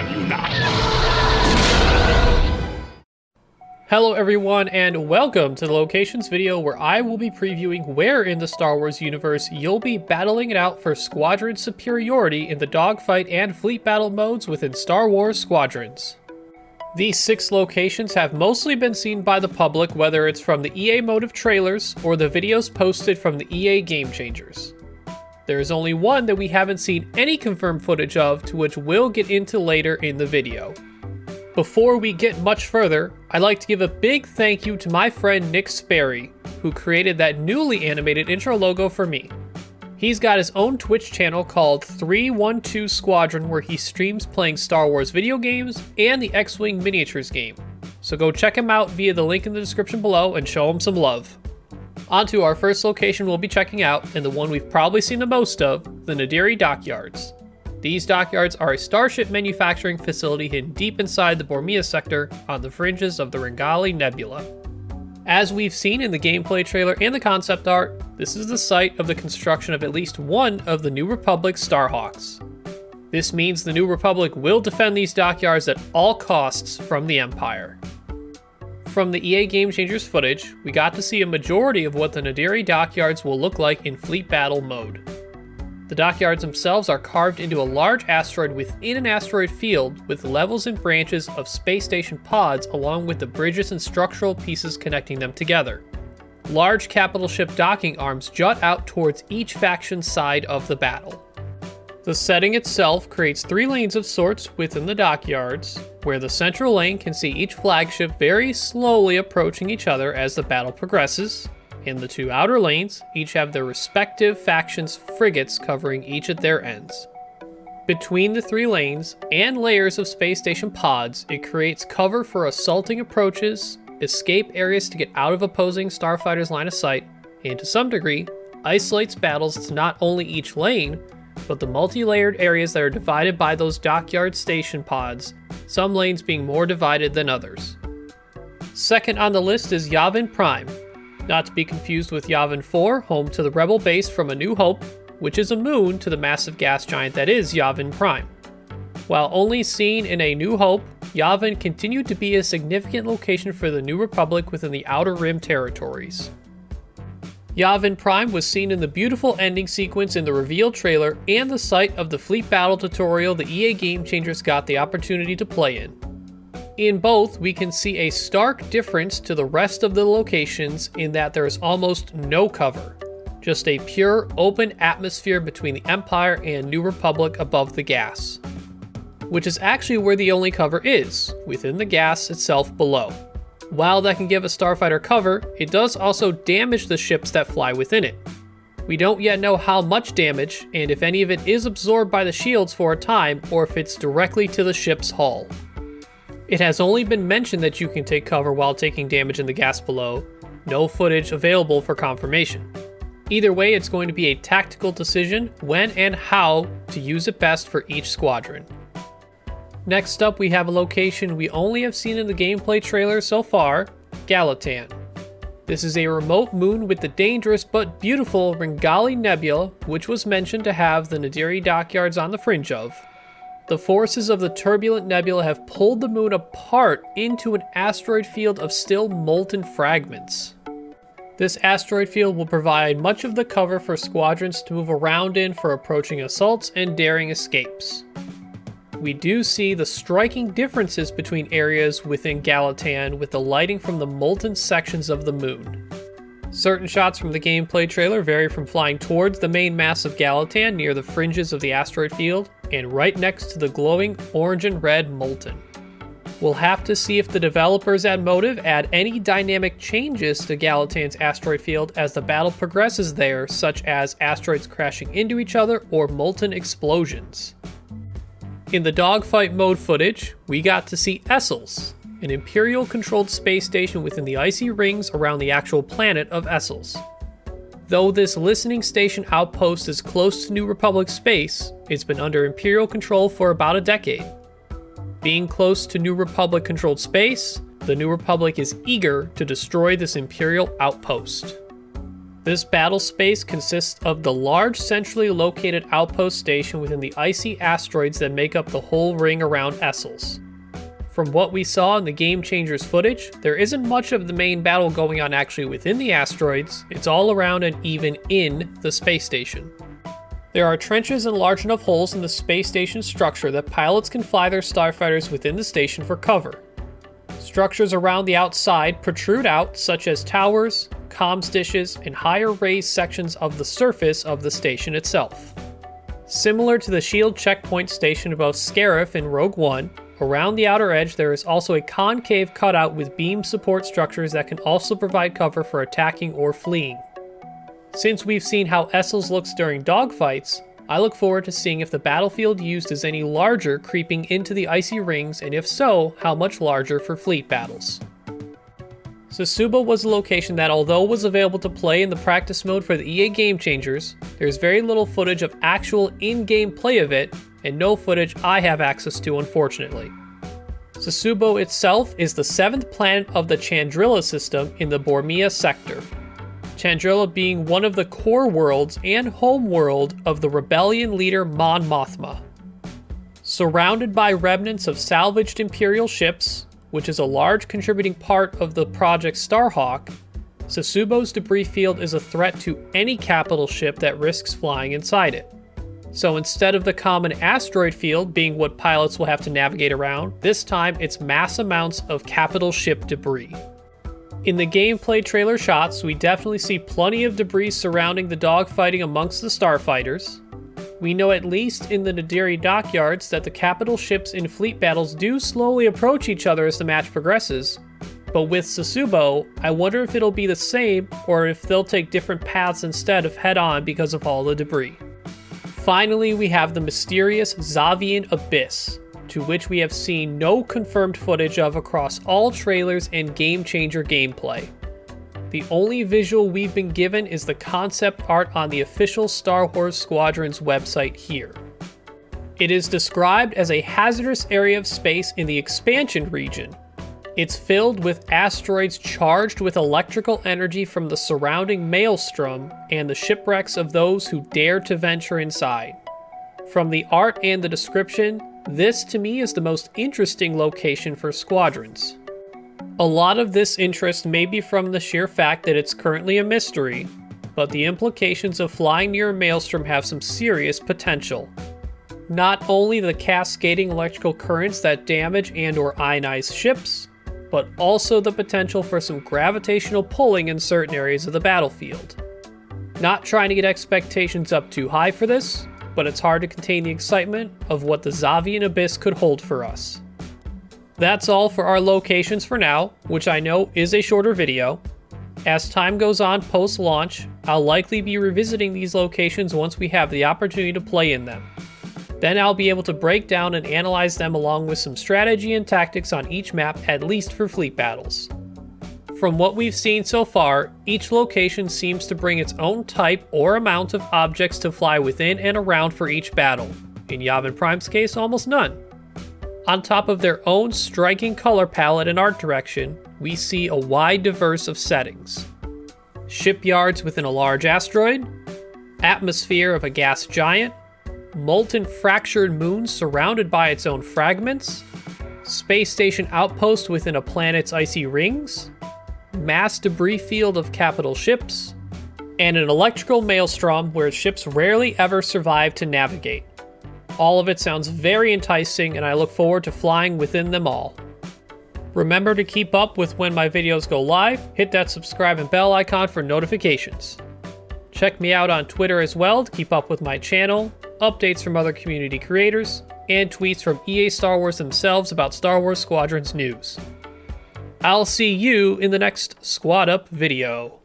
have you now. Hello everyone, and welcome to the Locations video where I will be previewing where in the Star Wars universe you'll be battling it out for squadron superiority in the dogfight and fleet battle modes within Star Wars Squadrons. These 6 locations have mostly been seen by the public, whether it's from the EA motive trailers or the videos posted from the EA Game Changers. There is only one that we haven't seen any confirmed footage of, to which we'll get into later in the video. Before we get much further, I'd like to give a big thank you to my friend Nick Sperry, who created that newly animated intro logo for me. He's got his own Twitch channel called 312 Squadron where he streams playing Star Wars video games and the X-Wing miniatures game. So go check him out via the link in the description below and show him some love. On to our first location we'll be checking out, and the one we've probably seen the most of, the Nadiri Dockyards. These dockyards are a starship manufacturing facility hidden deep inside the Bormia sector on the fringes of the Ringali Nebula. As we've seen in the gameplay trailer and the concept art, this is the site of the construction of at least one of the New Republic Starhawks. This means the New Republic will defend these dockyards at all costs from the Empire. From the EA Game Changers footage, we got to see a majority of what the Nadiri dockyards will look like in fleet battle mode. The dockyards themselves are carved into a large asteroid within an asteroid field with levels and branches of space station pods along with the bridges and structural pieces connecting them together. Large capital ship docking arms jut out towards each faction's side of the battle. The setting itself creates 3 lanes of sorts within the dockyards, where the central lane can see each flagship very slowly approaching each other as the battle progresses, and the 2 outer lanes each have their respective factions' frigates covering each at their ends. Between the 3 lanes and layers of space station pods, it creates cover for assaulting approaches, escape areas to get out of opposing starfighters' line of sight, and to some degree, isolates battles to not only each lane, but the multi-layered areas that are divided by those dockyard station pods, some lanes being more divided than others. Second on the list is Yavin Prime, not to be confused with Yavin 4, home to the Rebel base from A New Hope, which is a moon to the massive gas giant that is Yavin Prime. While only seen in A New Hope, Yavin continued to be a significant location for the New Republic within the Outer Rim territories. Yavin Prime was seen in the beautiful ending sequence in the reveal trailer and the site of the fleet battle tutorial the EA Game Changers got the opportunity to play in. In both, we can see a stark difference to the rest of the locations in that there is almost no cover, just a pure open atmosphere between the Empire and New Republic above the gas, which is actually where the only cover is, within the gas itself below. While that can give a starfighter cover, it does also damage the ships that fly within it. We don't yet know how much damage, and if any of it is absorbed by the shields for a time, or if it's directly to the ship's hull. It has only been mentioned that you can take cover while taking damage in the gas below, no footage available for confirmation. Either way, it's going to be a tactical decision when and how to use it best for each squadron. Next up, we have a location we only have seen in the gameplay trailer so far, Galatan. This is a remote moon with the dangerous but beautiful Ringali Nebula, which was mentioned to have the Nadiri dockyards on the fringe of. The forces of the turbulent nebula have pulled the moon apart into an asteroid field of still molten fragments. This asteroid field will provide much of the cover for squadrons to move around in for approaching assaults and daring escapes. We do see the striking differences between areas within Galatan with the lighting from the molten sections of the moon. Certain shots from the gameplay trailer vary from flying towards the main mass of Galatan near the fringes of the asteroid field, and right next to the glowing orange and red molten. We'll have to see if the developers at Motive add any dynamic changes to Galatan's asteroid field as the battle progresses there, such as asteroids crashing into each other or molten explosions. In the dogfight mode footage, we got to see Essels, an Imperial-controlled space station within the icy rings around the actual planet of Essels. Though this listening station outpost is close to New Republic space, it's been under Imperial control for about a decade. Being close to New Republic-controlled space, the New Republic is eager to destroy this Imperial outpost. This battle space consists of the large centrally located outpost station within the icy asteroids that make up the whole ring around Essos. From what we saw in the Game Changers footage, there isn't much of the main battle going on actually within the asteroids, it's all around and even in the space station. There are trenches and large enough holes in the space station structure that pilots can fly their starfighters within the station for cover. Structures around the outside protrude out, such as towers, comms dishes, and higher raised sections of the surface of the station itself. Similar to the shield checkpoint station above Scarif in Rogue One, around the outer edge there is also a concave cutout with beam support structures that can also provide cover for attacking or fleeing. Since we've seen how Essos looks during dogfights, I look forward to seeing if the battlefield used is any larger creeping into the icy rings, and if so, how much larger for fleet battles. Sasuba was a location that, although was available to play in the practice mode for the EA Game Changers, there's very little footage of actual in-game play of it, and no footage I have access to, unfortunately. Sasubo itself is the 7th planet of the Chandrila system in the Bormia sector. Chandrila being one of the core worlds and home world of the rebellion leader Mon Mothma. Surrounded by remnants of salvaged Imperial ships, which is a large contributing part of the Project Starhawk, Sasubo's debris field is a threat to any capital ship that risks flying inside it. So instead of the common asteroid field being what pilots will have to navigate around, this time it's mass amounts of capital ship debris. In the gameplay trailer shots, we definitely see plenty of debris surrounding the dogfighting amongst the starfighters. We know at least in the Nadiri dockyards that the capital ships in fleet battles do slowly approach each other as the match progresses, but with Sasubo, I wonder if it'll be the same or if they'll take different paths instead of head-on because of all the debris. Finally, we have the mysterious Zavian Abyss, to which we have seen no confirmed footage of across all trailers and Game Changer gameplay. The only visual we've been given is the concept art on the official Star Wars Squadrons website here. It is described as a hazardous area of space in the expansion region. It's filled with asteroids charged with electrical energy from the surrounding maelstrom and the shipwrecks of those who dare to venture inside. From the art and the description, this to me is the most interesting location for Squadrons. A lot of this interest may be from the sheer fact that it's currently a mystery, but the implications of flying near a maelstrom have some serious potential. Not only the cascading electrical currents that damage and/or ionize ships, but also the potential for some gravitational pulling in certain areas of the battlefield. Not trying to get expectations up too high for this, but it's hard to contain the excitement of what the Zavian Abyss could hold for us. That's all for our locations for now, which I know is a shorter video. As time goes on post-launch, I'll likely be revisiting these locations once we have the opportunity to play in them. Then I'll be able to break down and analyze them along with some strategy and tactics on each map, at least for fleet battles. From what we've seen so far, each location seems to bring its own type or amount of objects to fly within and around for each battle. In Yavin Prime's case, almost none. On top of their own striking color palette and art direction, we see a wide diverse of settings. Shipyards within a large asteroid, atmosphere of a gas giant, molten fractured moon surrounded by its own fragments, space station outpost within a planet's icy rings, mass debris field of capital ships, and an electrical maelstrom where ships rarely ever survive to navigate. All of it sounds very enticing, and I look forward to flying within them all. Remember to keep up with when my videos go live, hit that subscribe and bell icon for notifications. Check me out on Twitter as well to keep up with my channel, updates from other community creators, and tweets from EA Star Wars themselves about Star Wars Squadrons news. I'll see you in the next Squad Up video.